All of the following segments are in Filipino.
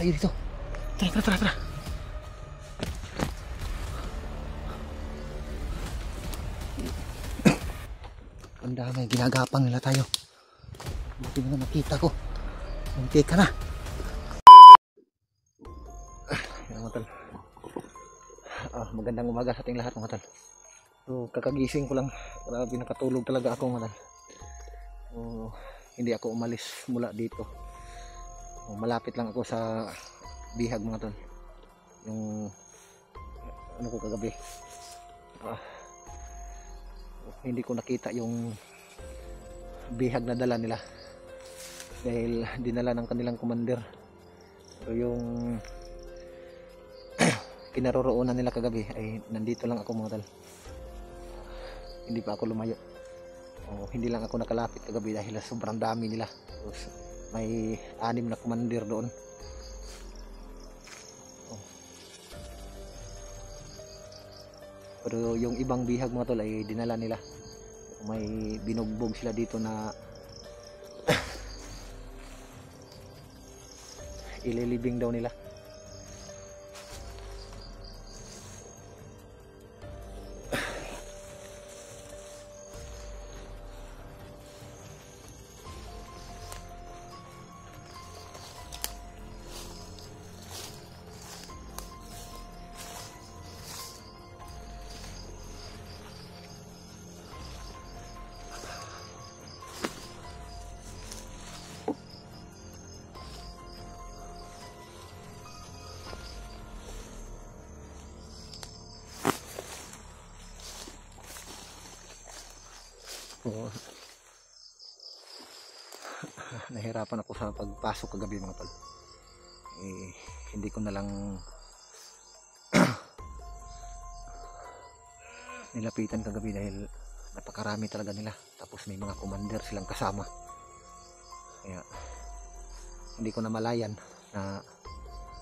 tayo dito. Tara. Ang dami, ginagapang nila tayo. Buti na nakita ko. Muntik ka na. Yan mga tol. Magandang umaga sa ating lahat mga tol. So, kakagising ko lang. Grabe, nakatulog talaga ako mga tol. Hindi ako umalis mula dito. Malapit lang ako sa bihag mga tol. Yung ano ko kagabi. Hindi ko nakita yung bihag na dala nila dahil dinala ng kanilang commander. So yung kinaroroonan nila kagabi ay nandito lang ako mga tol. Hindi pa ako lumayo. Hindi lang ako nakalapit kagabi dahil sobrang dami nila. So, may 6 na commander doon. Pero yung ibang bihag mga tol ay dinala nila. May binugbog sila dito na ililibing daw nila. Nahirapan ako sa pagpasok kagabi mga tol. Hindi ko na lang nilapitan kagabi dahil napakarami talaga nila, tapos may mga commander silang kasama, kaya hindi ko na malayan na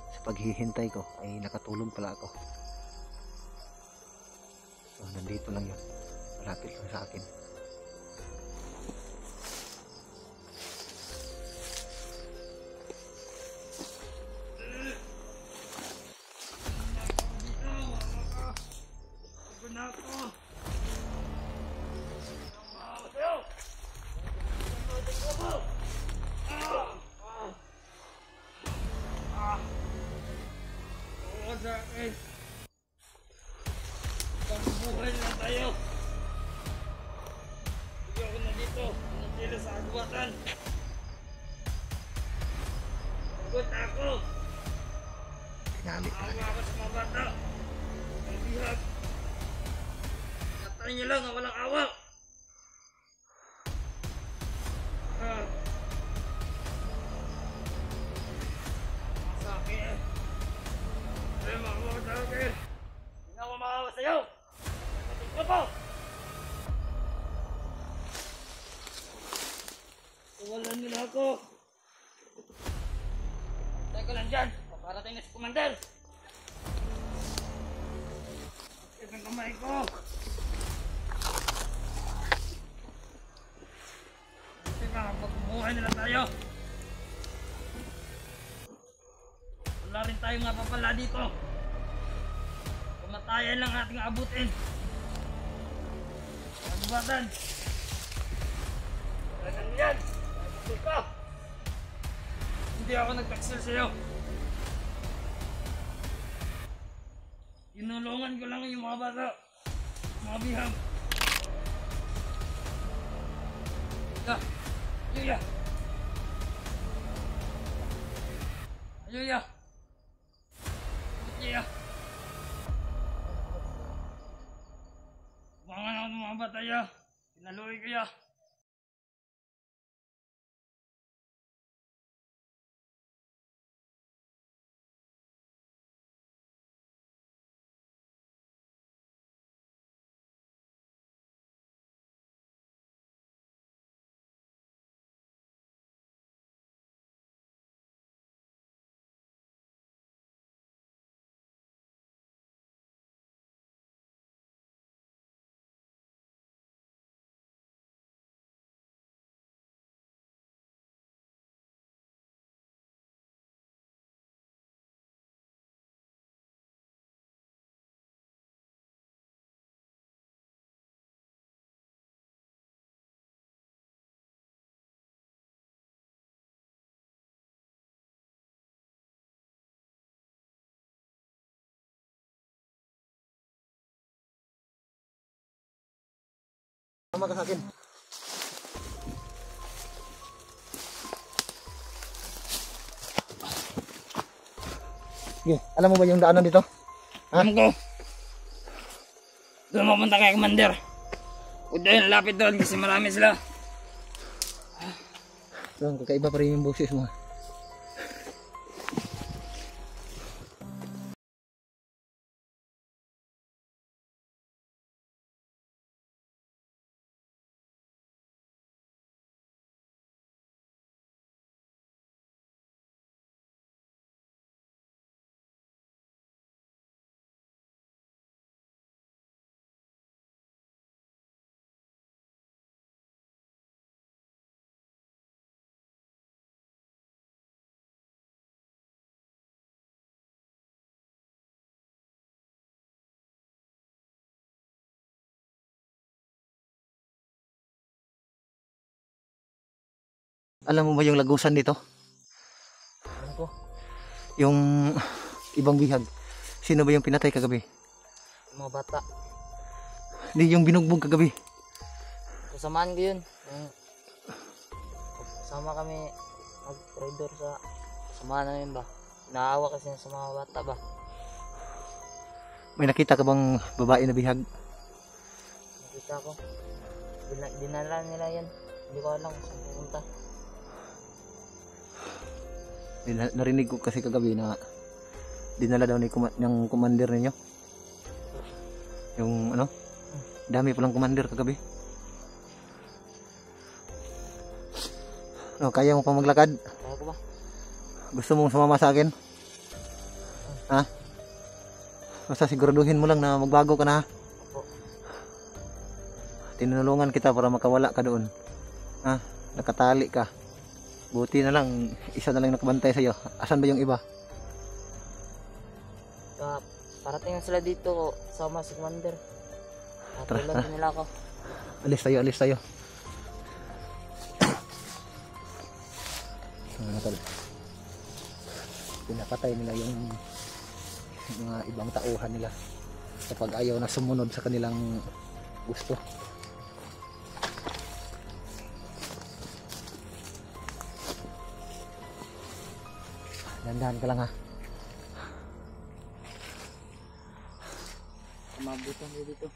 sa paghihintay ko ay nakatulog pala ako. So nandito lang yun, malapit lang sa akin. Buhay lang tayo. Hindi ako nandito. Nandito sa agwatan. Pagod ako. Tinali Awa ako sa mga bata. Ang bihag. Natay niyo lang na walang awa. Sakit. Ay, makawa sa akin. Hindi na ako makawa sa'yo. Apa? Tawalan nila ako. Teka lang dyan. Paparating na si Commander. Sakit ang kamay ko. Teka, pagbuhay nila tayo. Wala rin tayong mapapala dito. Kamatayan lang ating abutin. Agwatan. Talagang yan. Nagpapil ka. Hindi ako nagtaksil sa'yo. Tinulungan ko lang yung mga bata. Mga bihag. Ika. Ayuya. Ayuya. Ayuya. Mga bata ya. Pinaluwi ko ya. Tama ka sa akin. Sige, alam mo ba yung daanan dito? Ha? Alam ko. Doon mapunta kay Commander. Huwag doon, lapit doon kasi marami sila. Doon, kakaiba pa rin yung boses mo. Alam mo ba yung lagusan dito? Alam ko. Yung ibang bihag. Sino ba yung pinatay kagabi? Mga bata. Hindi, yung binugbog kagabi. Kasamaan ko yun. Sama kami mag-trader sa kasamaan namin ba. Naawa kasi sa mga bata ba. May nakita ka bang babae na bihag? Nakita ko. Dinala nila yan. Hindi ko alam kung saan pupunta. Narinig ko kasi kagabi na dinala daw ng commander ninyo. Yung ano? Dami palang commander kagabi. No, kaya mo pa maglakad? Kaya ko ba? Gusto mong sumama sa akin? Ha? Basta siguraduhin mo lang na magbago ka na. Opo. Tinulungan kita para makawala ka doon. Ha? Nakatali ka. Buti na lang, isa na lang nakabantay sa'yo. Asan ba yung iba? Parating na sila dito, sama si Commander. Tara, Tulad tara. nila ako. Alis tayo, alis tayo. Pinapatay nila yung mga ibang tauhan nila kapag ayaw na sumunod sa kanilang gusto. Dandahan ka lang ha. Kumabutan tayo dito.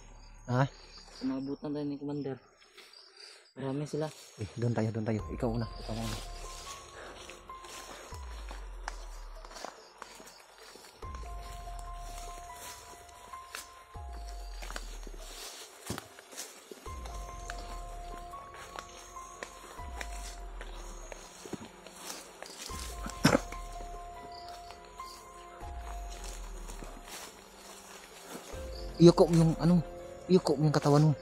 Ha? Kumabutan tayo ni Commander. Marami sila. Doon tayo, doon tayo. Ikaw una, ikaw una. Iyuko mo yung ano, iyuko mo yung katawan mo.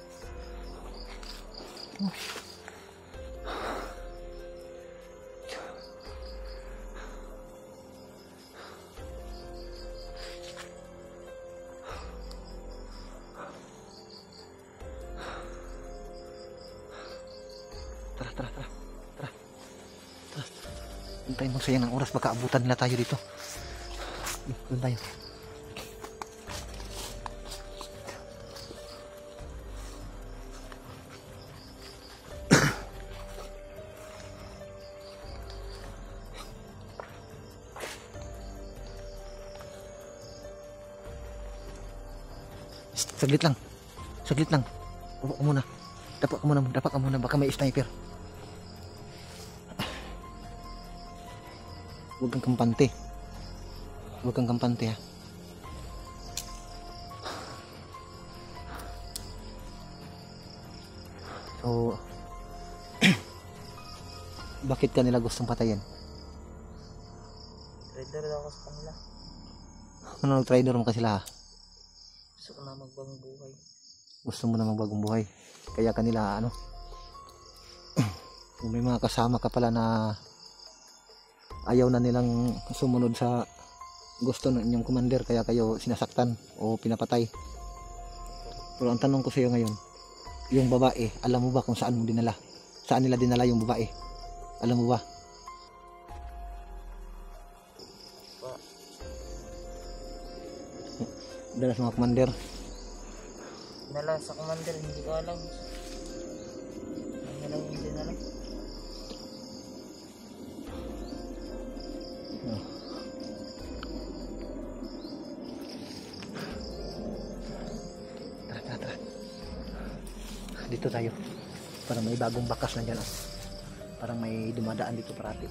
Tara. Hintayin mo sayang ng oras, baka abutan nila tayo dito. Doon tayo. Saglit lang. Dapat ka muna, baka may sniper. Huwag kang kampante ha. So bakit ka nila gustong patayin? Trader daw ako sa kanila. Ano nag-trader mo kasi sila ha? Gusto ko na magbagong buhay. Gusto mo na magbagong buhay. Kaya kanila ano, kung may mga kasama ka pala na ayaw na nilang sumunod sa gusto ng inyong commander, kaya kayo sinasaktan o pinapatay. Pero ang tanong ko sa iyo ngayon, yung babae, alam mo ba kung saan mo dinala? Saan nila dinala yung babae? Alam mo ba? Dala sa mga commander. Dala sa Commander, hindi ko alam. Dito tayo. Parang may bagong bakas na dyan. Oh. Parang may dumadaan dito parati.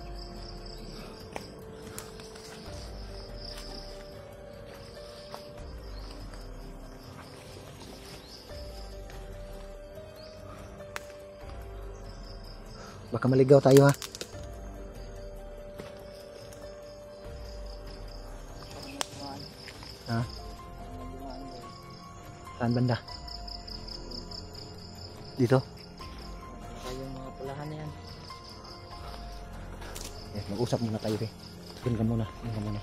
Baka maligaw tayo ha. Ha? Saan banda? Dito? Yung mga pulahan na yan. Yes, mag-usap muna tayo eh. Doon ka muna. Doon ka muna.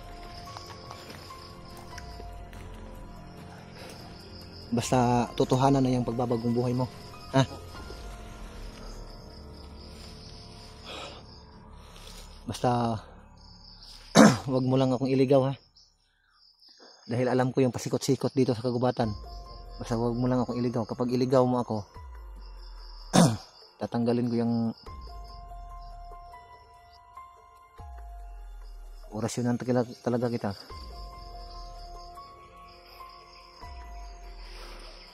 Basta totohanan na yung pagbabagong buhay mo. Ha? Basta wag mo lang akong iligaw ha. Dahil alam ko yung pasikot-sikot dito sa kagubatan. Basta wag mo lang akong iligaw. Kapag iligaw mo ako, tatanggalin ko yung orasyonan talaga kita.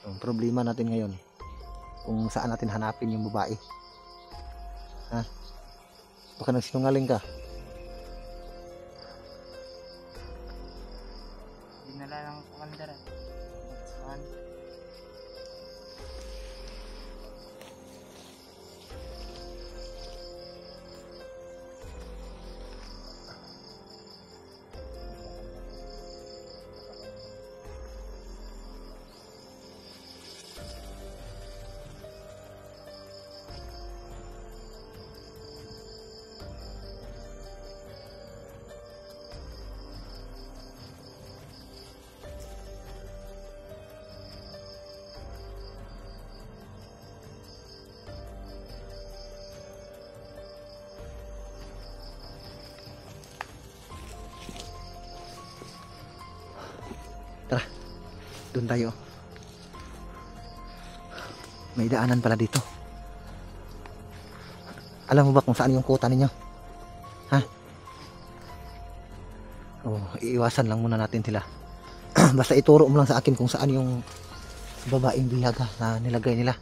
Ang problema natin ngayon, kung saan natin hanapin yung babae. Ha? Baka nagsinungaling ka. Dinala ng commander. Tara, doon tayo. May daanan pala dito. Alam mo ba kung saan yung kuta ninyo? Ha? Oh, iiwasan lang muna natin sila. Basta ituro mo lang sa akin kung saan yung babaeng biyaga na nilagay nila.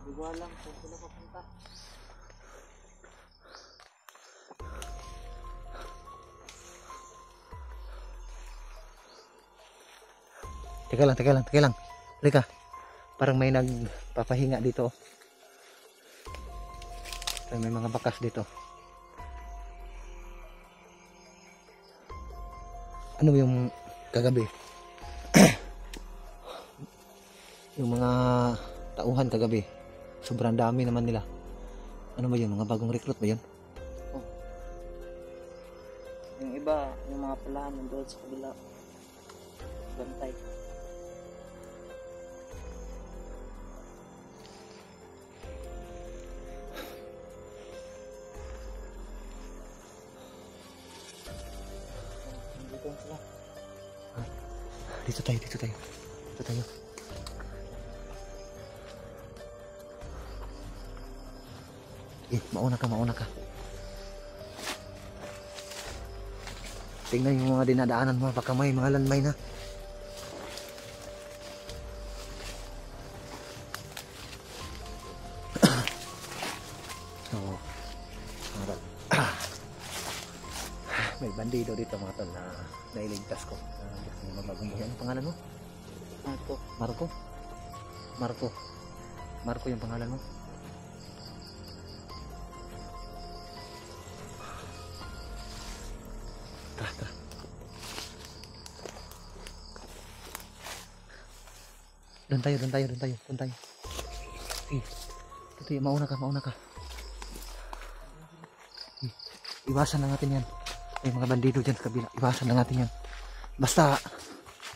Hindi ko alam kung sila papunta. Teka lang. Halika. Parang may nagpapahinga dito. May mga bakas dito. Ano yung kagabi? Yung mga tauhan kagabi. Sobrang dami naman nila. Ano ba yun? Mga bagong recruit ba yun? Oh. Yung iba, yung mga pulahan nandoon sa kabila. Bantay. Dito tayo. Mauna ka. Tingnan yung mga dinadaanan mo, baka may mga landmine na. So, may bandido dito mga tol na nailigtas ko. Gusto niya mabagong buhay. Ano pangalan mo? Marco yung pangalan mo. Tara. Doon tayo. Tutoy, mauna ka. Iwasan lang natin yan. May mga bandido dyan sa kabila. Iwasan lang natin yan. Basta,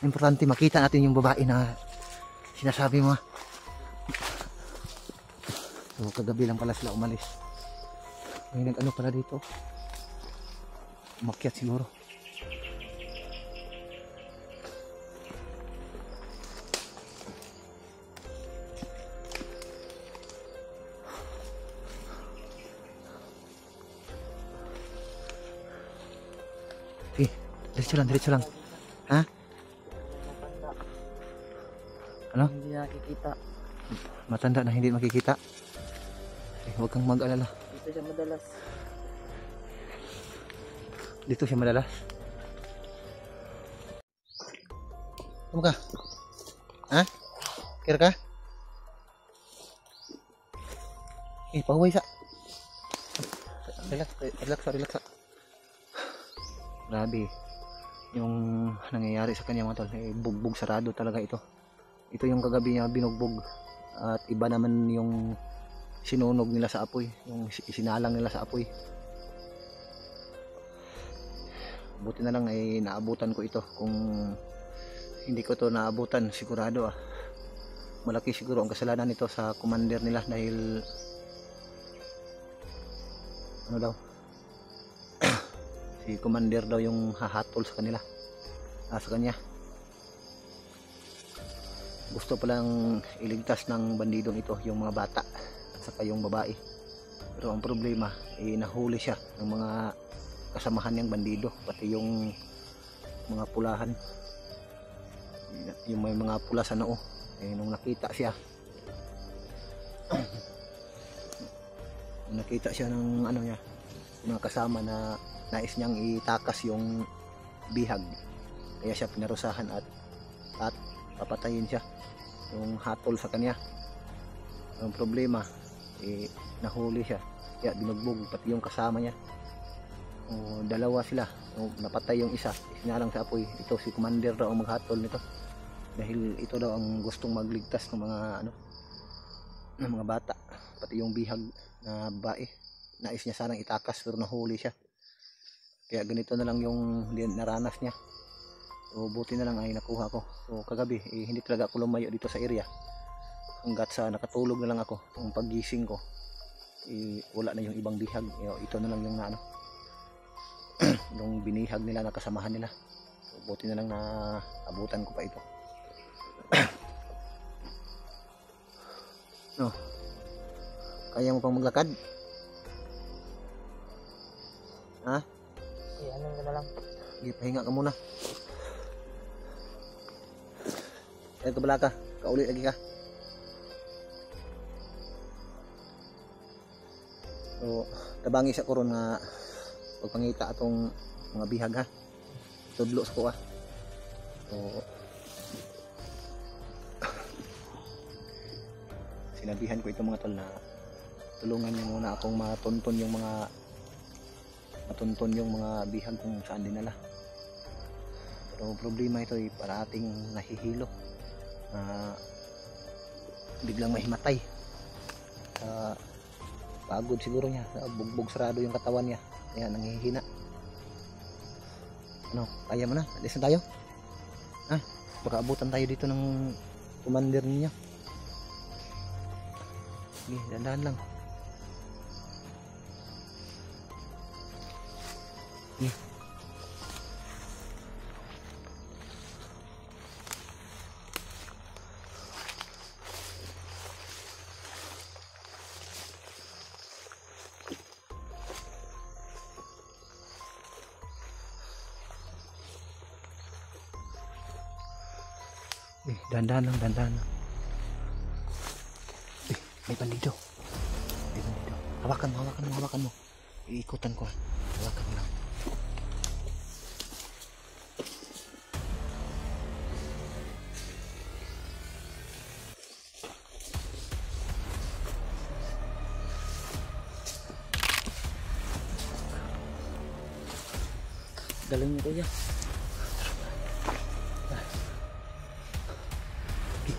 importante makita natin yung babae na sinasabi mo. So, kagabi lang pala sila umalis. May nag-ano pala dito. Umakyat siguro. Diretso lang. Ha? Ano? Hindi nakikita. Matanda na hindi makikita. Huwag kang mag-alala. Dito siya madalas. Dito siya madalas. Ano ka? Ha? Kira ka? Pahuway sa. Relax. Grabe. Yung nangyayari sa kanya mga tol. Bugbog sarado talaga ito. Ito yung kagabi niya binugbog. At iba naman yung sinunog nila sa apoy, yung isinalang nila sa apoy. Buti na lang ay naabutan ko ito. Kung hindi ko to naabutan, sigurado malaki siguro ang kasalanan nito sa commander nila, dahil ano daw si commander daw yung hahatol sa kanila, sa kanya. Gusto palang iligtas ng bandidong ito yung mga bata at saka yung babae. Pero ang problema, nahuli siya ng mga kasamahan niyang bandido, pati yung mga pulahan, yung may mga pula sa noo. Nung nakita siya ng ano niya, mga kasama na nais niyang itakas yung bihag, kaya siya pinarusahan at papatayin siya, yung hatol sa kanya. Ang problema, nahuli siya, kaya binugbog pati yung kasama niya. Dalawa sila, napatay yung isa, isinalang sa apoy. Ito si commander daw ang maghatol nito, dahil ito daw ang gustong magligtas ng mga bata, pati yung bihag na babae. Nais niya sanang itakas pero nahuli siya, kaya ganito na lang yung naranas niya. So buti na lang ay nakuha ko. So kagabi hindi talaga ako lumayo dito sa area, hanggat sa nakatulog na lang ako. Ang paggising ko wala na yung ibang bihag. Ito na lang yung yung binihag nila na kasamahan nila. So buti na lang na abutan ko pa ito. No, kaya mo pang maglakad? Ha? Anong ka na lang. Pahinga ka muna. Kabala ka, kauli lagi ka. So tabangi sa koron nga pagpangita atong mga bihag ha. Tudlo sa ko So sinabihan ko itong mga tol na tulungan niyo muna akong matunton yung mga bihag kung saan dinala. Pero problema ito parating nahihilo, biglang mahimatay. Pagod siguro niya, bugbog sarado yung katawan niya, kaya nanghihina. Ano, kaya mo na? Alis na tayo? Baka abutan tayo dito ng commander niya. Sige, dandan lang. Sige. Dandan lang. May bandido. Hawakan mo. Iikutan ko. Hawakan mo lang. Galing mo kuya.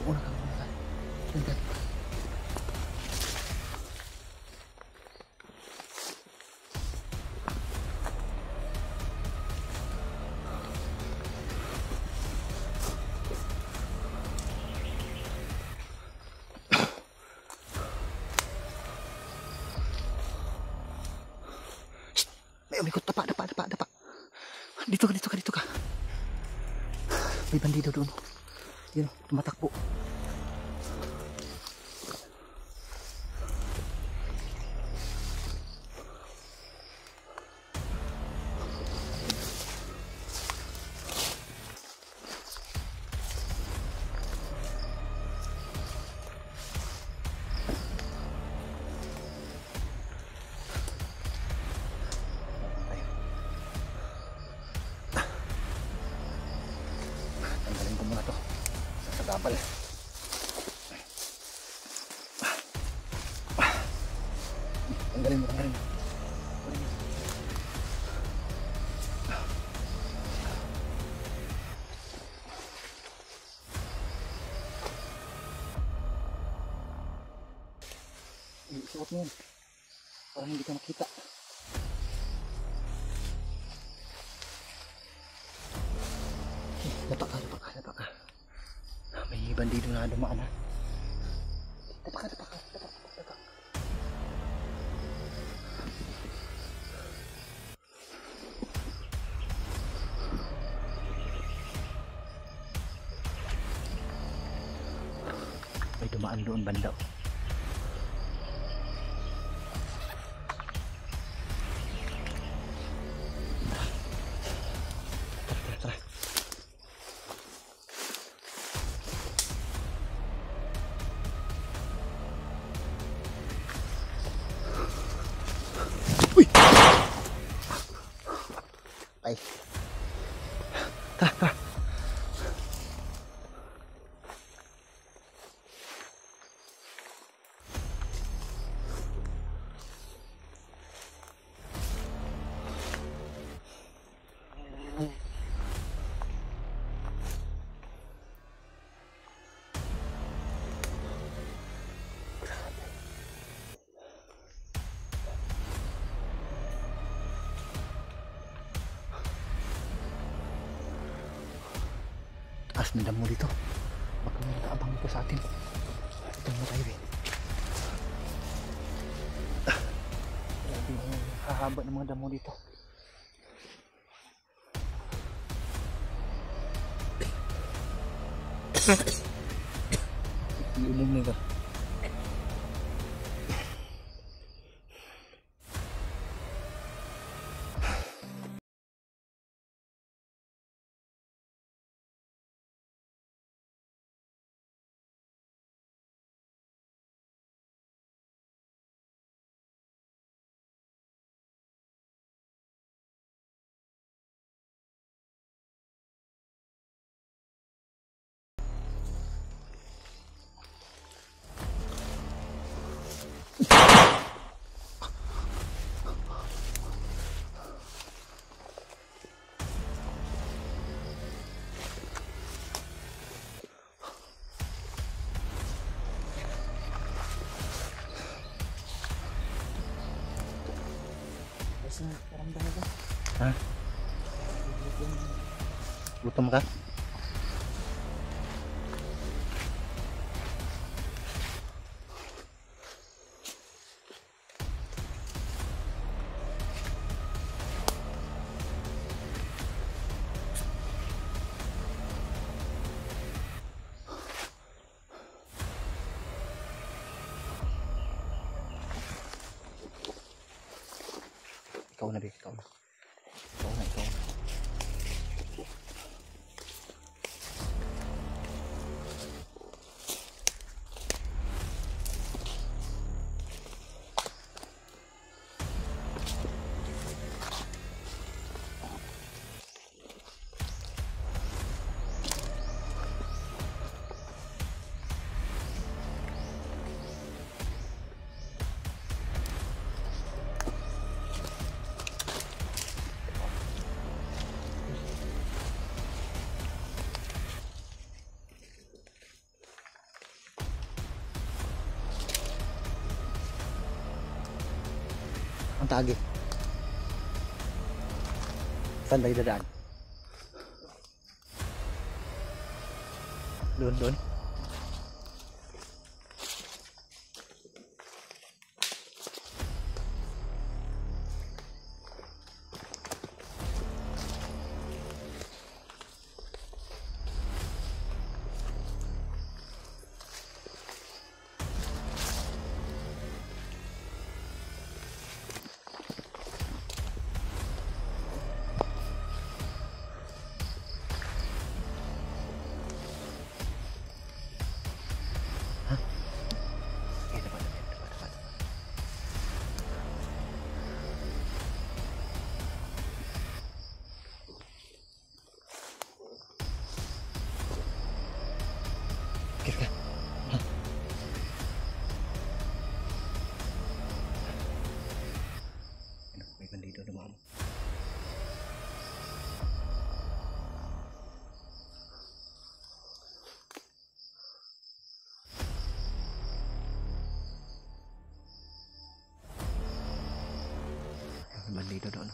Una ka. May umikot, dapa. Dito ka. May bandido doon. Yun, tumatakbo. kapal. Tanggalin mo, tanggalin mo. Isuot mo yun. Parang hindi ka makita. Lapa ka, lapa ka, lapa ka. May bandido na dumaan ha. Lapa ka, lapa ka, lapa ka, lapa ka. May dumaan doon banda. Ay. Tara, tara. Taas na damo dito. Baka may nakaabang ito sa atin. Ito mo tayo eh. Grabe yung hahaba ng mga damo dito. Iuling na ka. Ha? Gutom ka? Ikaw na, ikaw na. Ikaw na, ikaw na. Ang tagi. Saan tayo dadaan? Doon, doon. bandido naman. Bandido doon.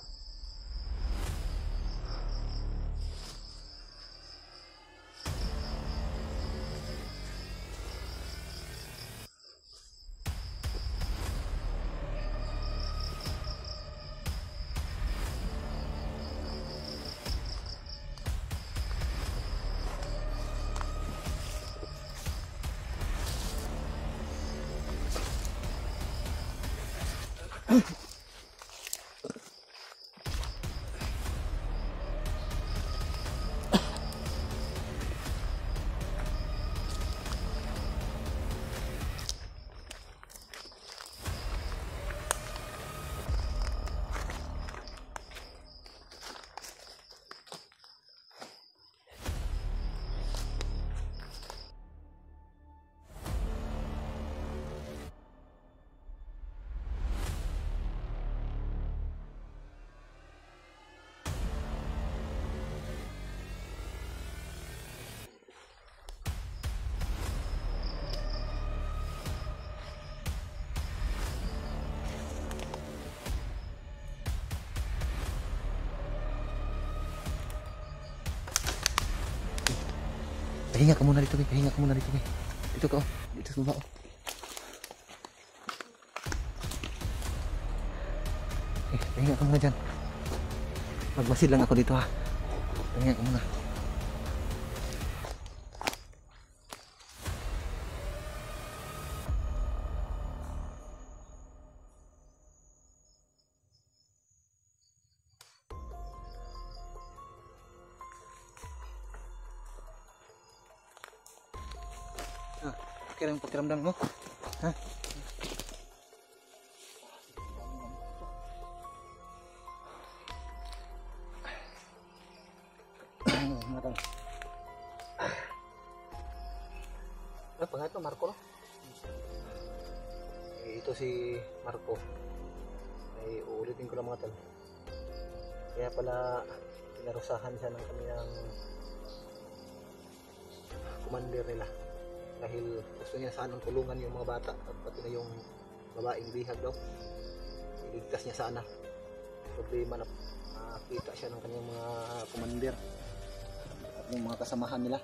Pahinga ka muna dito, Be. Pahinga ka muna dito, Be. Dito ka, oh. Dito sa baba, oh. Pahinga ka muna dyan. Magmasid lang ako dito, ha. Pahinga ka muna. Okay lang pakiramdam mo? Ha? Ano pa nga ito? Marco, no? Ito si Marco. Ay uulitin ko lang mga tal. Kaya pala pinarusahan siya ng kanilang commander nila. Dahil gusto niya sanang tulungan yung mga bata at pati na yung babaeng bihag daw. Iligtas niya sana. Problema na makita siya ng kanyang mga commander at yung mga kasamahan nila.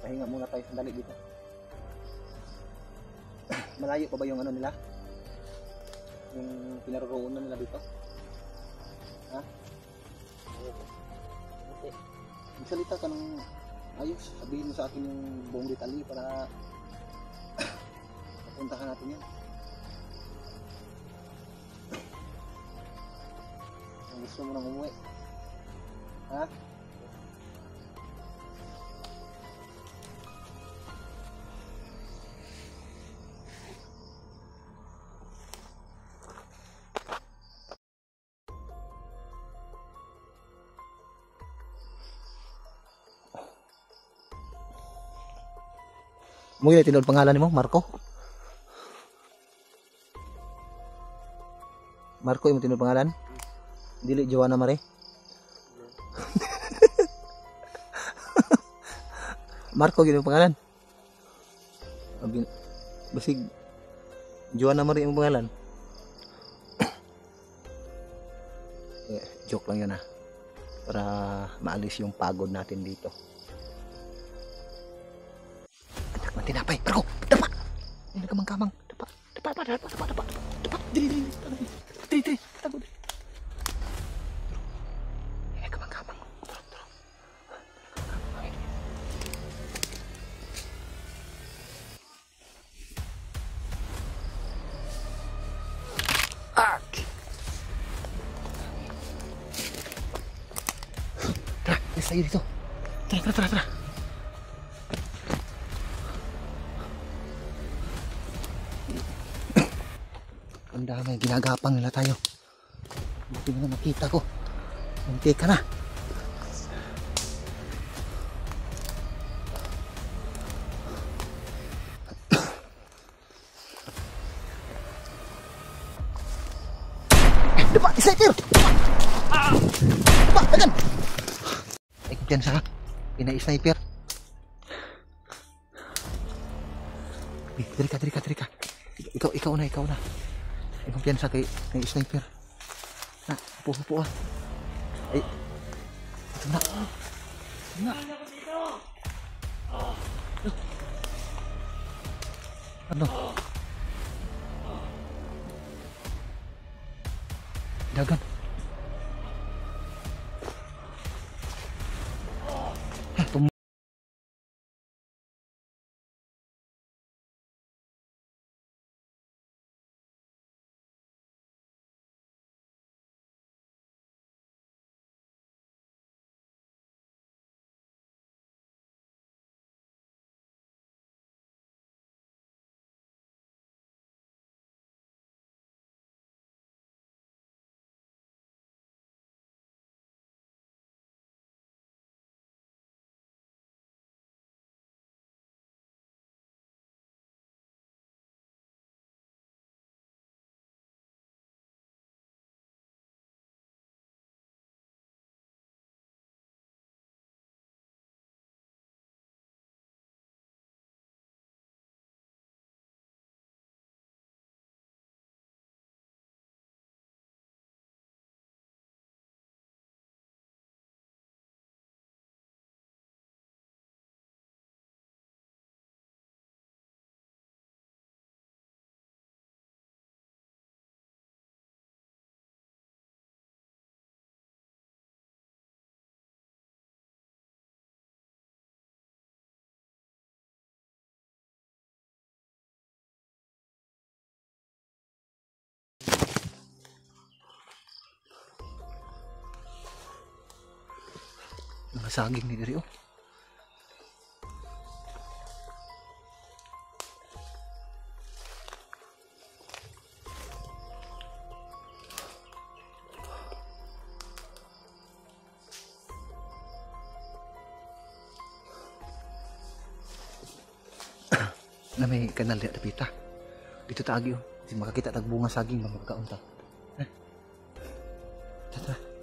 Pahinga muna tayo sandali dito. Malayo pa ba yung ano nila? Yung pinaroroonan nila dito? Ha? Okay. Magsalita ka ng ayos. Sabihin mo sa akin yung buong detalye para mapuntahan natin yan. Ang gusto mo nang umuwi? Ha? Mo yun tinod pangalan mo, Marco? Marco yung tinod pangalan? Dili Joanna Mare? Marco yun yung pangalan? Basig Joanna Mare yung pangalan? Joke lang yun, ha, para maalis yung pagod natin dito. Tinapay, Marco, dapa! Hindi na kamang-kamang, dapa, dili, tago, dili. Hindi kamang-kamang, turun. Tara, alis tayo dito. Tara. Ang dami, ginagapang nila tayo. Buti mo na nakita ko. Munti ka na. sniper! Ba, dagan! Ay, kumpiyansa ha. Pina-sniper. Diri ka. Ikaw na. Ay, kumpiyansa kay sniper. Na, upo ah. Ay, ito na. Ano? Dagan. Mga saging ni diri oh. Na may kanal di pita. Dito taagi oh. Di makakita tag bunga saging magkaunta. Tara.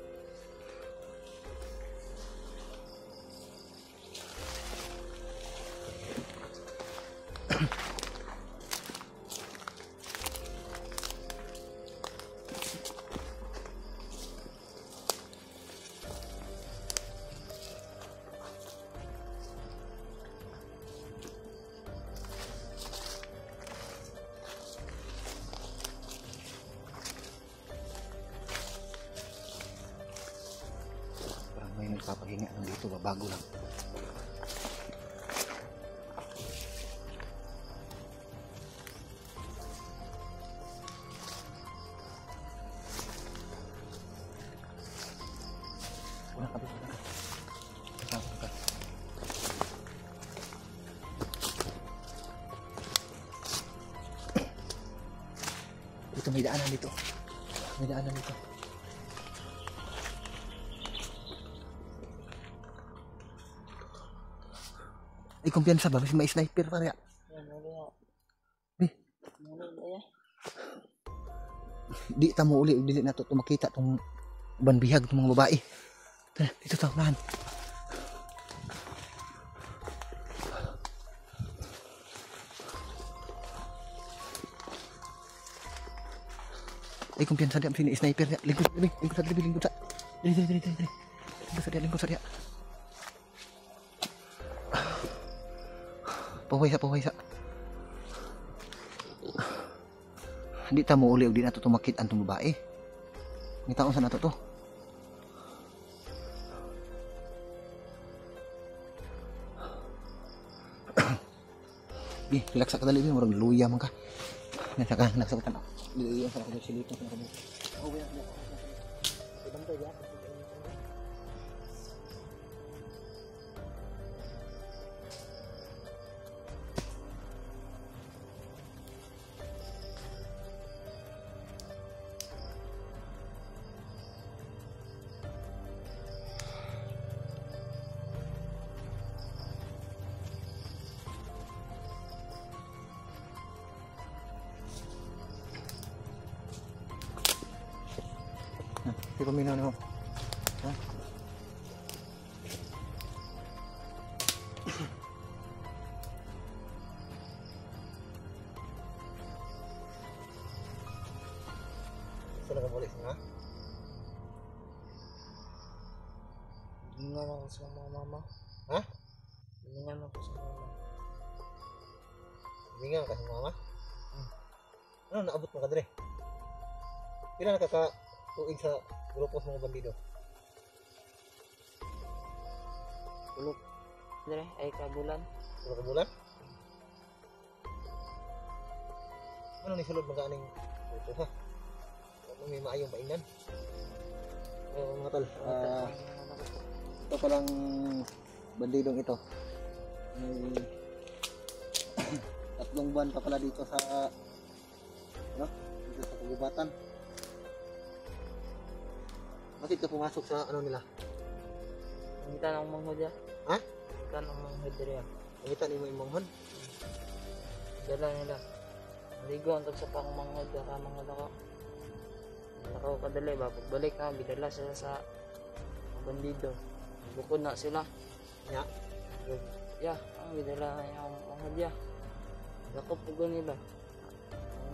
May nagpapahinga ng dito, bago lang. Wala ka. Ito may daanan dito. Ay, kumpiyansa ba? May sniper pa rin. Di tamo uli. Dili na ito makita itong banbihag ng mga babae. Tara, dito ito. Nahan. Ay, kumpiyansa di. Sini sniper niya. Lingkod sa dili. Lingkod sa dia. Paway sa. Hindi ta mo uli og di nato tumakit ang babae. Ni taon sa nato to. Relax ka dali, murag luya man ka. Nasa ka. Luya sa ka silito sa ka. Oh, wala. Ibang to ya. pati paminaw no. Ha? Sila ka balik na? Hiningan ako sa mga mama. Ha? Hiningan ako sa mama. Hiningan ka sa mama? Ano naabot mo ka dire? Pila nakaka-tuig sa grupo sa mga bandido? Ulok. Dire, ay kabulan. Pila ka bulan? Ano ni sulod mga aning grupo ha? Ano may maayong painggan? Mga tol, ito palang bandidong ito. May 3 buwan pa pala dito sa ano? Dito sa kagubatan. Bakit ka pumasok sa ano nila? Nangitan ang manghod ya. Ha? Nangitan ang manghod dire. Nakita ni mo yung manghod? Dala nila. Ligo ang sa pang manghod ka manghod ako. Nakaw kadali ba pagbalik na bidala sila sa bandido. Bukod na sila. Ya. Ya, ang bidala yung manghod ya. Lakop po nila.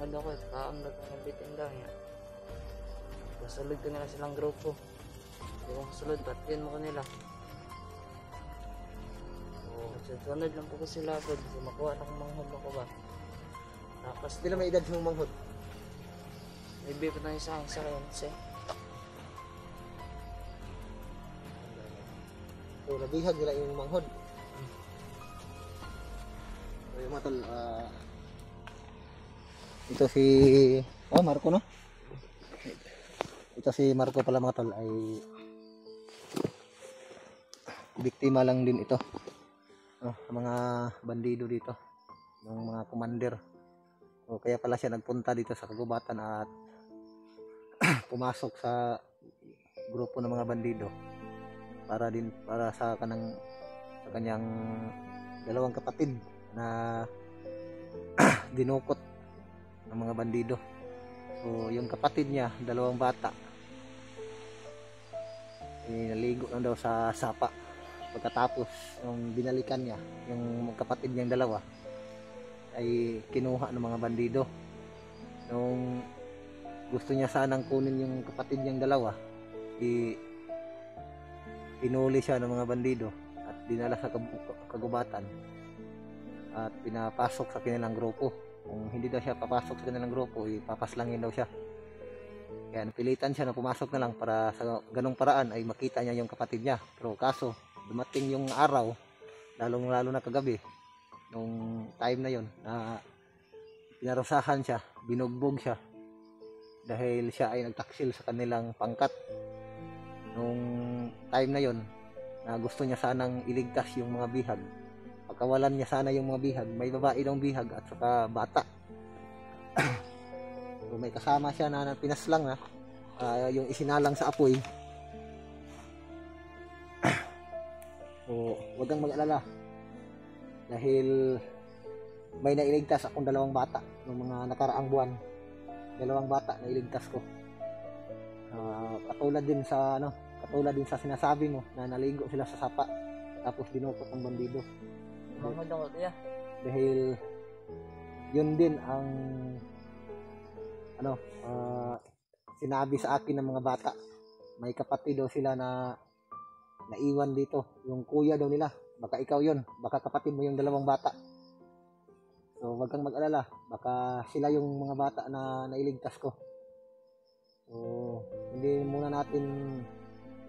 Manghod ako, taon na kong nabitin daw ya. Kasulod ko nila silang grupo. Hindi ko kasulod, batiin mo ko nila. Sunod lang po ko sila agad. Kasi makuha na kong manghod ako ba. Tapos Hindi na may edad sa mga manghod. may beef na isa kayo kasi. So, nabihag nila yung manghod. So, yung mga tol, ito si Marco no? Ito si Marco pala mga tol ay biktima lang din ito. Mga bandido dito, ng mga commander. So, kaya pala siya nagpunta dito sa kagubatan at pumasok sa grupo ng mga bandido para sa kanyang 2 kapatid na dinukot ng mga bandido. So yung kapatid niya, 2 bata, naligo lang daw sa sapa. Pagkatapos nung binalikan niya yung kapatid niyang 2 ay kinuha ng mga bandido. Nung gusto niya sanang kunin yung kapatid niyang 2, pinuli siya ng mga bandido at dinala sa kagubatan at pinapasok sa kanilang grupo. Kung hindi daw siya papasok sa kanilang grupo, ipapaslangin daw siya. Kaya napilitan siya na pumasok na lang para sa ganong paraan ay makita niya yung kapatid niya. Pero kaso dumating yung araw, lalo na kagabi, nung time na yon, na pinarusahan siya, binugbog siya dahil siya ay nagtaksil sa kanilang pangkat. Nung time na yon, na gusto niya sanang iligtas yung mga bihag, pagkawalan niya sana yung mga bihag, may babae daw bihag at saka bata. So, may kasama siya na pinaslang yung isinalang sa apoy. So, wag kang mag-alala dahil may nailigtas akong 2 bata ng mga nakaraang buwan. 2 bata na iligtas ko. Katulad din sa sinasabi mo na naligo sila sa sapa tapos dinukot ng bandido. Manghod ako tiya. Dahil yun din ang sinabi sa akin ng mga bata. May kapatid daw sila na naiwan dito, yung kuya daw nila. Baka ikaw yun, baka kapatid mo yung 2 bata. So wag kang mag-alala, baka sila yung mga bata na nailigtas ko. So hindi muna natin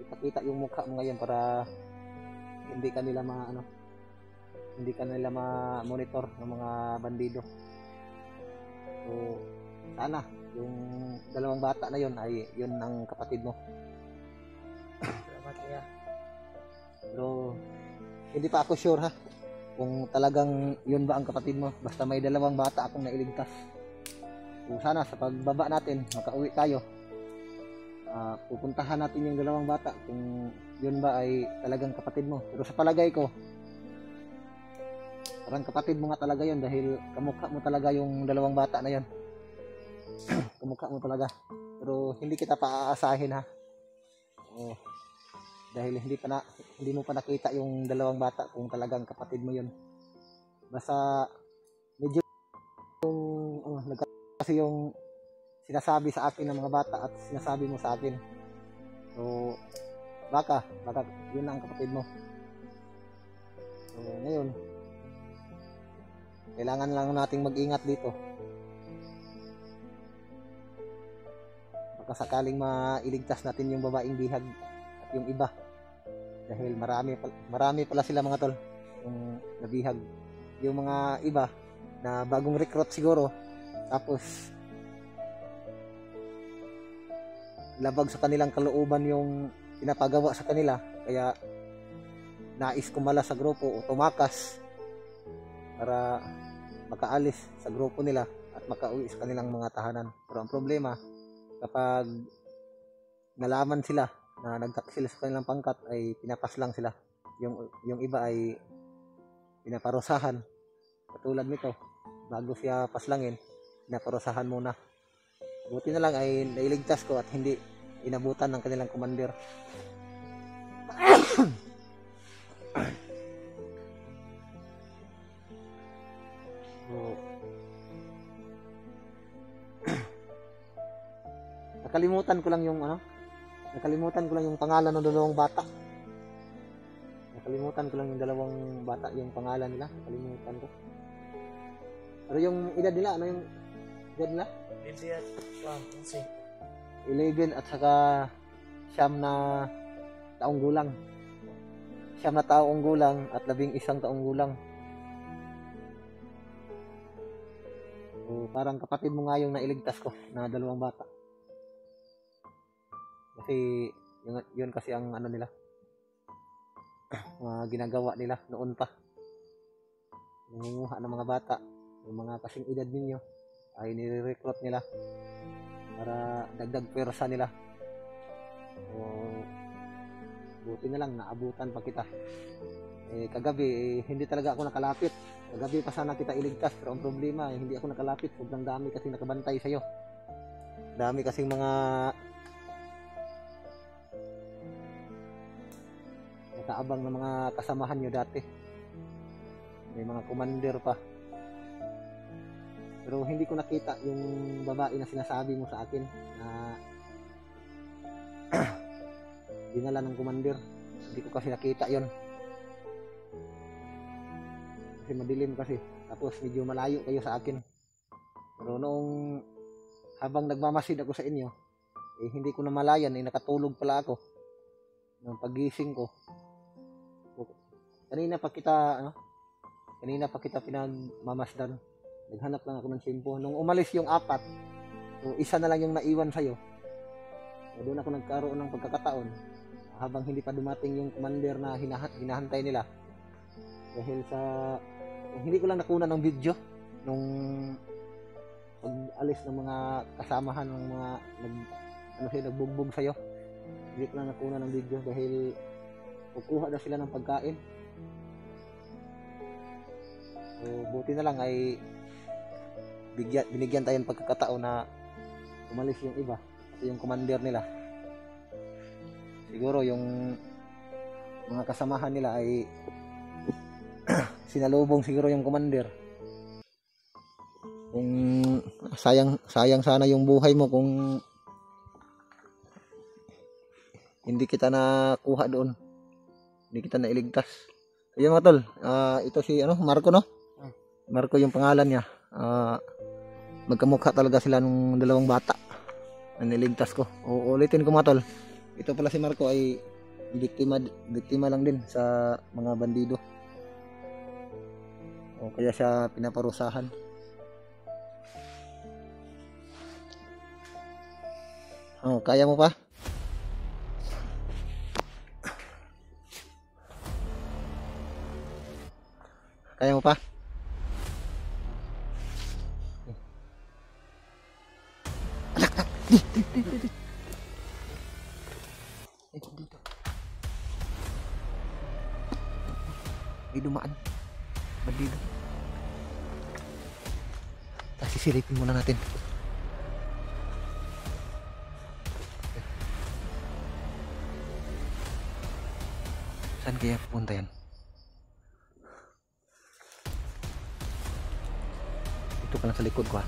ipakita yung mukha mo ngayon para hindi ka nila ma-monitor ng mga bandido. So sana yung 2 bata na yun ay yun ang kapatid mo. Salamat tiya. Pero hindi pa ako sure kung talagang yun ba ang kapatid mo. Basta may 2 bata akong nailigtas. So sana sa pagbaba natin makauwi tayo, pupuntahan natin yung 2 bata kung yun ba ay talagang kapatid mo. Pero sa palagay ko parang kapatid mo nga talaga yun dahil kamukha mo talaga yung 2 bata na yun. Kamukha mo talaga. Pero hindi kita pa aasahin Oh, dahil hindi mo pa nakita yung dalawang bata kung talagang kapatid mo yun. Basta medyo kasi yung sinasabi sa akin ng mga bata at sinasabi mo sa akin. So baka yun ang kapatid mo. So ngayon, kailangan lang nating mag-ingat dito. Baka sakaling mailigtas natin yung babaeng bihag at yung iba. Dahil marami pala sila mga tol, yung nabihag. Yung mga iba na bagong recruit siguro, tapos labag sa kanilang kalooban yung pinapagawa sa kanila, kaya nais kumala sa grupo o tumakas para makaalis sa grupo nila at makauwi sa kanilang mga tahanan. Pero ang problema, kapag nalaman sila na nagtaksil sa kanilang pangkat, ay pinapas lang sila. Yung iba ay pinaparusahan. Katulad nito, bago siya paslangin, pinaparusahan muna. Buti na lang ay nailigtas ko at hindi inabutan ng kanilang commander. Nakalimutan ko lang yung pangalan ng dalawang bata. Yung pangalan nila, nakalimutan ko. Pero yung edad nila, ano yung edad nila? 11 at saka siyam na taong gulang. 9 na taong gulang at 11 taong gulang. So, parang kapatid mo nga yung nailigtas ko na dalawang bata. Kasi yun kasi ang ano nila, mga ginagawa nila noon pa. Nangunguha ng mga bata, yung mga kasing edad ninyo ay nire-recruit nila para dagdag pwersa nila. So, buti na lang naabutan pa kita. Kagabi hindi talaga ako nakalapit. Kagabi pa sana kita iligtas, pero ang problema hindi ako nakalapit. Sobrang dami kasi nakabantay sa'yo. Dami kasing mga nakaabang na mga kasamahan nyo dati. May mga commander pa. Pero hindi ko nakita yung babae na sinasabi mo sa akin na dinala ng commander. Hindi ko kasi nakita yon. Kasi madilim kasi. Tapos medyo malayo kayo sa akin. Pero noong habang nagmamasid ako sa inyo, hindi ko namalayan, nakatulog pala ako. Nung pagising ko, kanina pa kita pinagmamasdan. Naghanap lang ako ng simpo. Nung umalis yung 4, so isa na lang yung naiwan sa'yo. So, doon ako nagkaroon ng pagkakataon habang hindi pa dumating yung commander na hinahantay nila. Dahil sa hindi ko lang nakuna ng video nung pag-alis ng mga kasamahan ng mga nagbugbog sa'yo. Hindi ko lang nakuna ng video dahil kukuha na sila ng pagkain. So, buti na lang ay binigyan tayo ng pagkakataon na umalis yung iba at yung commander nila. Siguro yung mga kasamahan nila ay sinalubong siguro yung commander. Kung sayang sana yung buhay mo kung hindi kita nakuha doon, hindi kita nailigtas. So, yung mga tol, ito si Marco, no? Marco yung pangalan niya. Magkamukha talaga sila nung dalawang bata na niligtas ko. Ulitin ko mga tol, ito pala si Marco ay biktima lang din sa mga bandido. Kaya siya pinaparusahan. Kaya mo pa? Kaya mo pa? Dito. May dumaan. Bandido. Tapos sisilipin muna natin. Saan kaya pupunta yan? Ito pala sa likod ko ha.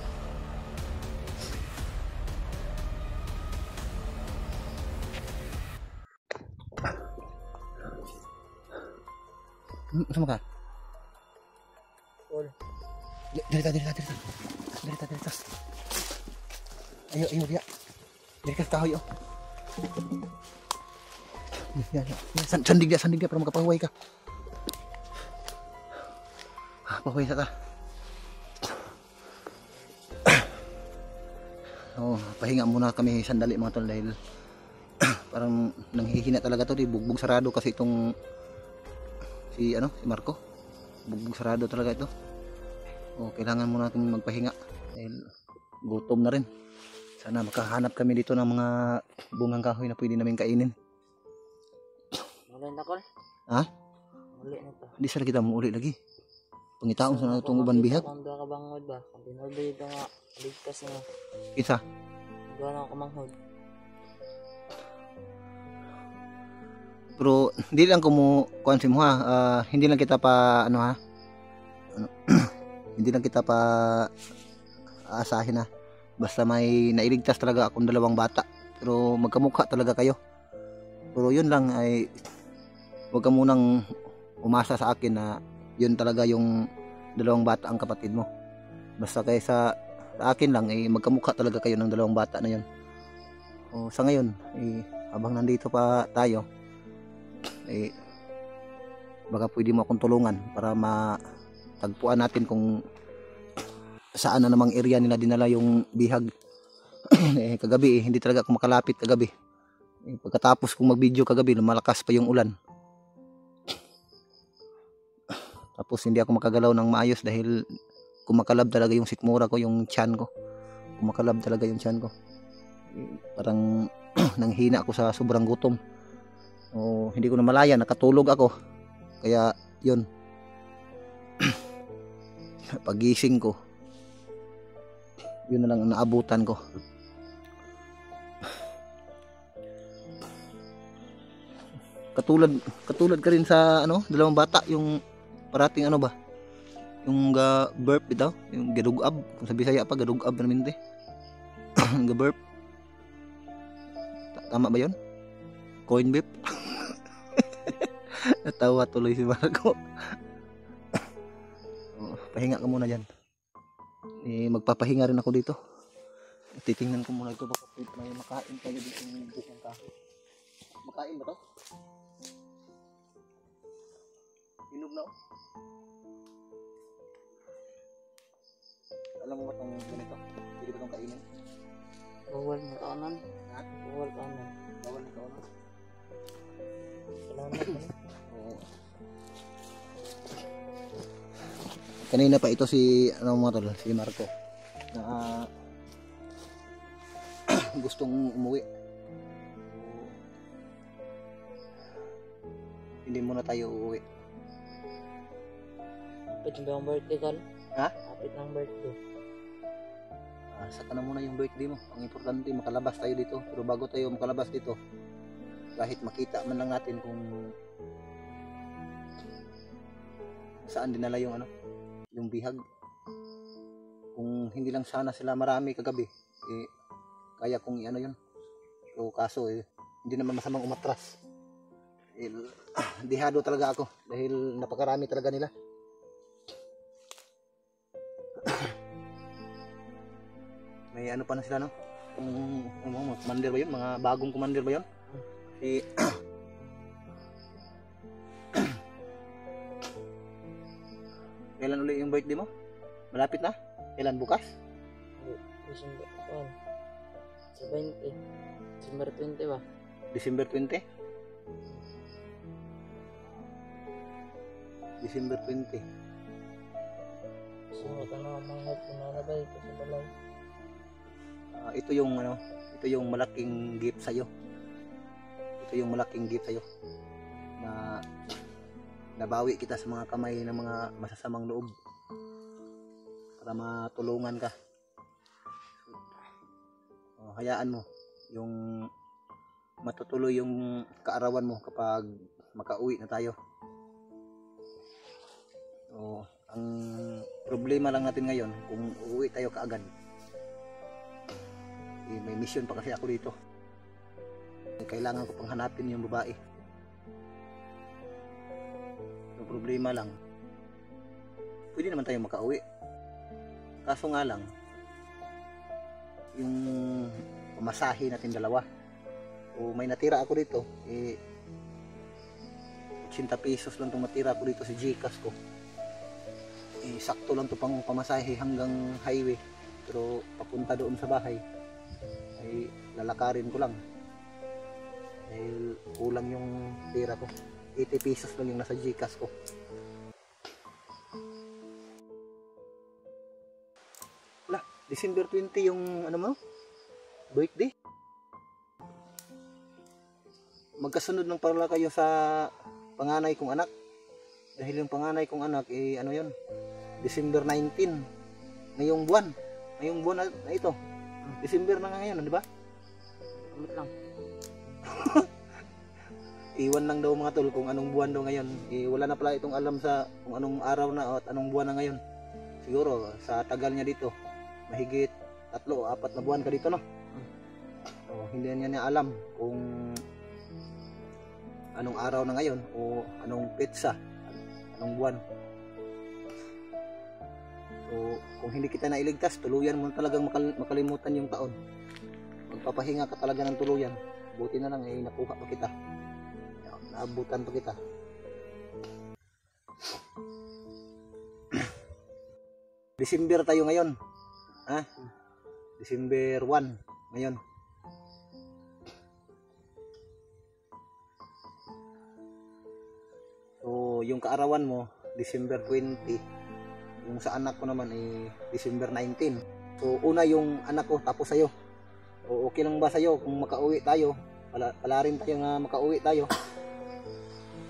Sama ka? Paul. Dirita. Ayo dia. Dirita kahoy oh. Yan. Sandig dia para makapahuway ka. Pahuway ka. Oh, pahinga muna kami sandali mga tol dahil parang nanghihina talaga to, bugbog sarado kasi itong si Marco. Bugbog sarado talaga ito. Oh, kailangan muna natin magpahinga dahil gutom na rin. Sana makahanap kami dito ng mga bungang kahoy na pwede namin kainin. Muli na, Col. Ha? Muli na to. Hindi sila kita muli lagi. Pangitaon sa itong uban bihag. Kung doon ka banghod ba? Kung tinod ba ito nga, ligtas nga. Isa. Doon ako manghod. Pero hindi lang kuan si mo ha. Hindi lang kita pa hindi lang kita pa aasahin ha. Basta may nailigtas talaga akong dalawang bata. Pero magkamukha talaga kayo. Pero yun lang ay huwag ka munang umasa sa akin na yun talaga yung dalawang bata ang kapatid mo. Basta kaysa sa akin lang ay magkamukha talaga kayo ng dalawang bata na yun. O sa ngayon habang nandito pa tayo baka pwede mo akong tulungan para matagpuan natin kung saan na namang area nila dinala yung bihag. Kagabi hindi talaga ako makalapit kagabi. Pagkatapos kong mag-video kagabi lumalakas pa yung ulan. Tapos hindi ako makagalaw ng maayos dahil kumakalab talaga yung sikmura ko, yung tiyan ko. Kumakalab talaga yung tiyan ko. Parang nanghina ako sa sobrang gutom. O hindi ko na malaya, nakatulog ako. Kaya yun. Pagising ko, yun na lang ang naabutan ko. Katulad ka rin sa dalawang bata, yung parating yung burp ito, yung gadugab, kung sa Bisaya pa gadugab namin te. Burp. Tama ba 'yon? Coin beep. Natawa tuloy si Marco. Pahinga ka muna diyan. Magpapahinga rin ako dito. Titingnan ko muna ito baka may makain tayo dito ng bukang kahoy. Makain ba to? Hinog na oh. Alam mo ba itong ganito? Pwede ba itong kainin? Bawal na kaonan. Ha? Bawal kaonan. Bawal na kaonan? Salamat na. Oo. Kanina pa ito si si Marco na gustong umuwi. Hindi muna tayo uuwi. Kapit na ang birthday, Col. Ha? Kapit ng birthday. Saka na muna yung birthday mo. Ang importante makalabas tayo dito. Pero bago tayo makalabas dito, kahit makita man lang natin kung saan dinala yung yung bihag. Kung hindi lang sana sila marami kagabi, kaya kung yun. So kaso hindi naman masamang umatras. Dihado talaga ako dahil napakarami talaga nila. May pa na sila kung commander ba yun? Mga bagong commander ba yun? Kailan ulit yung birthday mo? Malapit na? Kailan bukas? December 20. December 20 ba? December 20? December 20. So, ito na ang mga pinalabay ko sa balay. Ito yung malaking gift sa'yo. Ito yung malaking gift sa'yo na nabawi kita sa mga kamay ng mga masasamang loob para matulungan ka. Hayaan mo yung matutuloy yung kaarawan mo kapag makauwi na tayo. So, ang problema lang natin ngayon, kung uuwi tayo kaagad, may mission pa kasi ako dito. Kailangan ko pang hanapin yung babae. Yung problema lang, pwede naman tayo makauwi. Kaso nga lang, yung pamasahe natin dalawa, o may natira ako dito, 80 pesos lang itong matira ko dito sa Gcash ko. Sakto lang to pang pamasahe hanggang highway, pero papunta doon sa bahay ay lalakarin ko lang dahil kulang yung tira ko. 80 pesos lang yung nasa Gcash ko. Wala, December 20 yung ano mo, birthday. Magkasunod ng pala kayo sa panganay kong anak, dahil yung panganay kong anak ano yun, December 19, ngayong buwan na ito. December na ngayon, di ba? Kamot lang. Iwan lang daw mga tol kung anong buwan daw ngayon. Wala na pala itong alam sa kung anong araw na at anong buwan na ngayon. Siguro sa tagal niya dito, mahigit 3 o 4 na buwan ka dito, no? Hindi niya alam kung anong araw na ngayon o anong petsa, anong buwan. So, kung hindi kita nailigtas, tuluyan mo talagang makalimutan yung taon. Magpapahinga ka talaga ng tuluyan. Buti na lang nakuha pa kita. Naabutan pa kita. December tayo ngayon. Ha? December 1 ngayon. So, yung kaarawan mo, December 20. Yung sa anak ko naman December 19. So una yung anak ko, tapos sa'yo. O okay lang ba sa'yo kung makauwi tayo? Pala rin tayo nga makauwi tayo.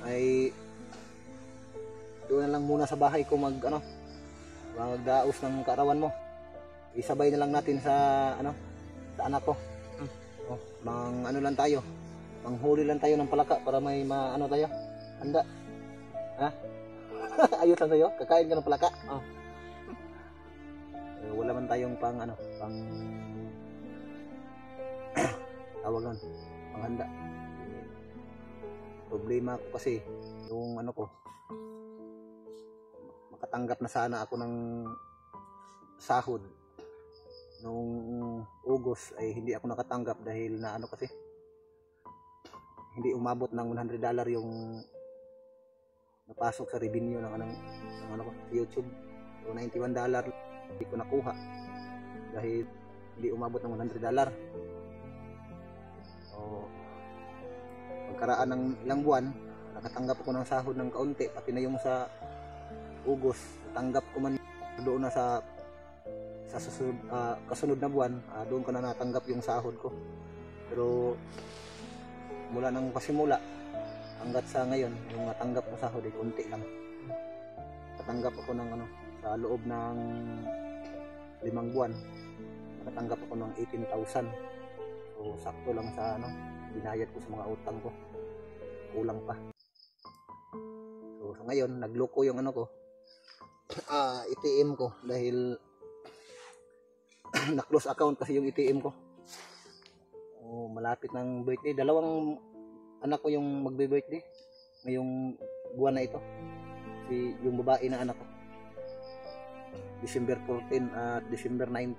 Ay doon na lang muna sa bahay ko magdaos ng kaarawan mo. Isabay na lang natin sa sa anak ko. Lang tayo. Manghuli lang tayo ng palaka para may tayo. Handa. Ha? Ayos lang sa'yo? Kakain ka ng palaka? Wala man tayong pang tawag nun, panghanda. Problema ko kasi yung makatanggap na sana ako ng sahod nung August ay hindi ako nakatanggap dahil na kasi hindi umabot ng $100 yung napasok sa revenue ng YouTube. So $91 hindi ko nakuha dahil hindi umabot ng $100. So pagkaraan ng ilang buwan, nakatanggap ako ng sahod ng kaunti, pati na yung sa August tanggap ko man doon na sa kasunod na buwan, doon ko na natanggap yung sahod ko. Pero mula nang pasimula hanggat sa ngayon, yung natanggap ko sahod ay konti lang. Natanggap ako ng sa loob ng 5 buwan, nakatanggap ako ng 18,000. So sakto lang sa binayad ko sa mga utang ko, kulang pa. So sa ngayon nagloko yung ATM ko dahil na-close account kasi yung ATM ko. Malapit ng birthday, 2 anak ko yung magbe-birthday ngayong buwan na ito. Yung babae na anak ko, December 14 at December 19.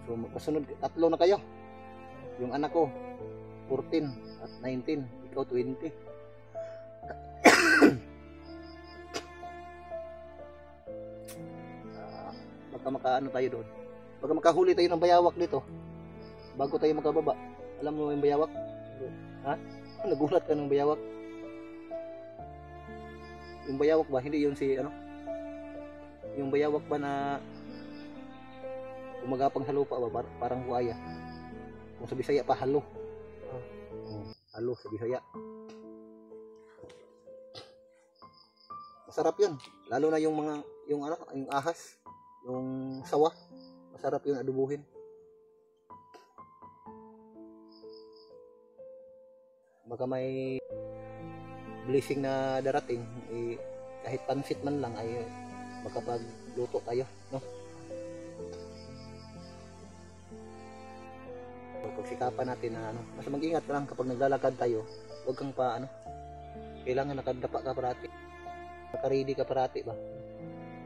So kasunod 3 na kayo. Yung anak ko 14 at 19, ikaw 20. Baka tayo doon. Baka makahuli tayo ng bayawak dito bago tayo makababa. Alam mo yung bayawak? Ha? Nagulat ka ng bayawak? Yung bayawak ba? Hindi yun yung bayawak ba na umagapang sa lupa ba? Parang buaya. Kung sa Bisaya pa, halo. Halo sa Bisaya. Masarap yun. Lalo na yung yung ahas, yung sawa. Masarap yun adubuhin. baka may blessing na darating, kahit pansit man lang ay makapagluto tayo, no? So, pagsikapan natin na mas mag-ingat ka lang kapag naglalakad tayo, huwag kang kailangan nakadapa ka parati, nakaready ka parati ba,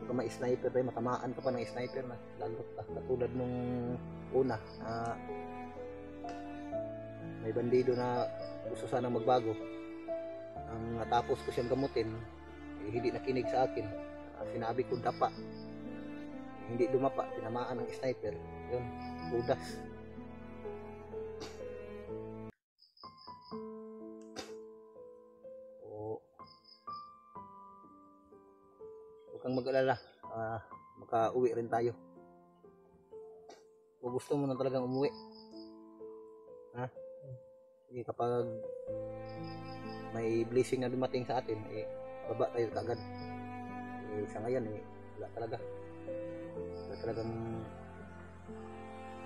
baka may sniper tayo, matamaan ka pa ng sniper na lalot ka, katulad nung una, may bandido na gusto sanang magbago. Ang natapos ko siyang gamutin, hindi nakinig sa akin. Sinabi ko dapa, hindi dumapa, tinamaan ng sniper. Yun, budas. Huwag kang mag-alala, makauwi rin tayo. Kung gusto mo na talagang umuwi, kapag may blessing na dumating sa atin, baba tayo kaagad. Sa ngayon, wala talagang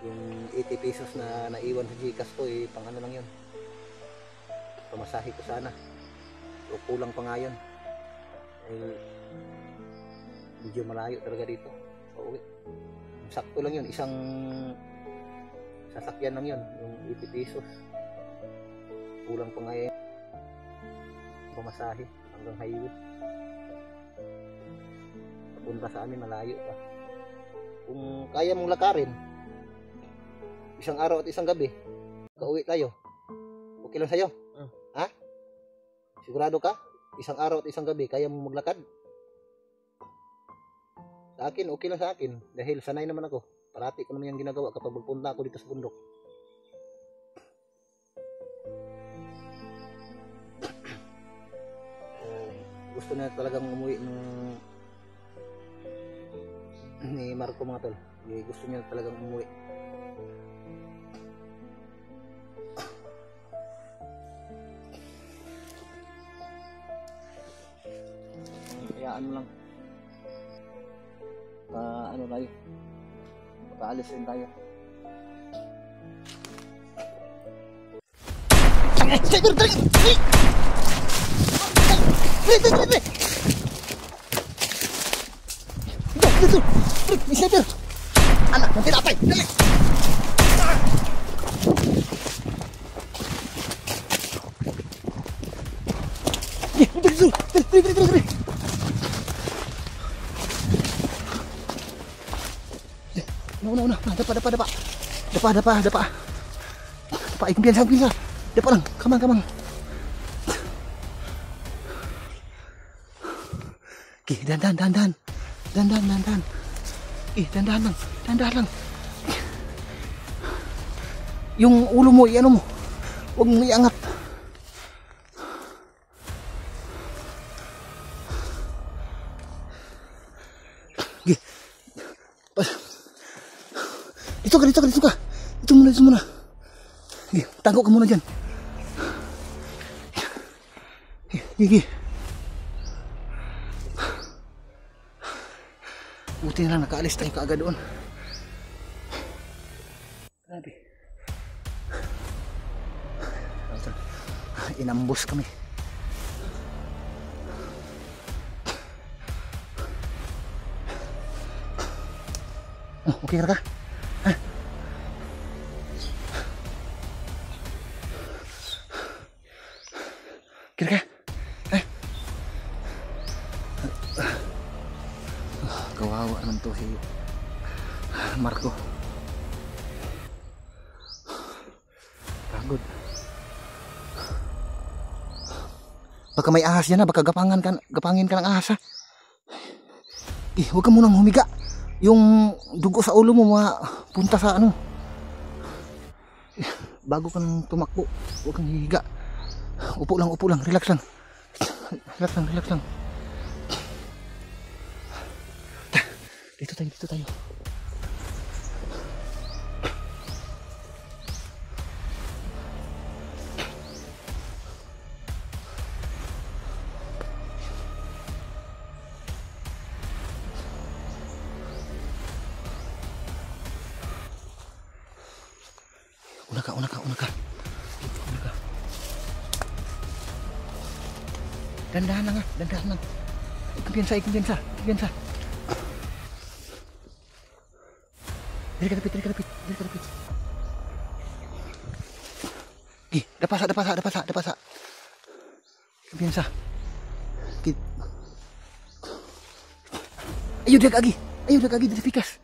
yung 80 pesos na naiwan sa Gcash ko, pang ano lang yun, pamasahe ko sana, o kulang pa nga yun, medyo malayo talaga dito pauwi. Sakto lang yun, isang sasakyan lang yun, yung 80 pesos, kulang pa nga yun pamasahe hanggang highway. Papunta sa amin malayo pa. Kung kaya mong lakarin isang araw at isang gabi, kauwi tayo, okay lang sa'yo? Ha? Sigurado ka? Isang araw at isang gabi kaya mong maglakad? Sa akin, okay lang sa akin, dahil sanay naman ako, parati ko naman yung ginagawa kapag magpunta ako dito sa bundok. Gusto niya talagang umuwi ni Marco, mga tol. Gusto niya talagang umuwi. Hayaan mo lang. Ano tayo? Paalis rin tayo. Dito! May sniper! Anak ng tinapay! Dali! Dali! Una. Dapa. Ay, kumpiyansa. Dapa lang. Kamang. Okay, dandan. Dandan lang. Yung ulo mo, ano mo, huwag mo iangat. Okay. Dito ka. Dito muna. Okay, tago ka muna dyan. Okay. Buti na lang nakaalis tayo kaagad doon. Grabe. Inambos kami. Okay ka? Ha? Kira ka? Kawawa naman to si Marco. Pagod. Baka may ahas yan, baka gapangin ka ng ahas, ha. Huwag ka munang humiga. Yung dugo sa ulo mo punta sa ano. Bago kang tumakbo, huwag kang hihiga. Upo lang, relax lang. Dito tayo. Una ka. Dandahan lang ha, dandahan lang. Kumpiyansa. Dili ka lapit. Dapasa. Kumpiyansa. Ayo dah kaki, dili pikas.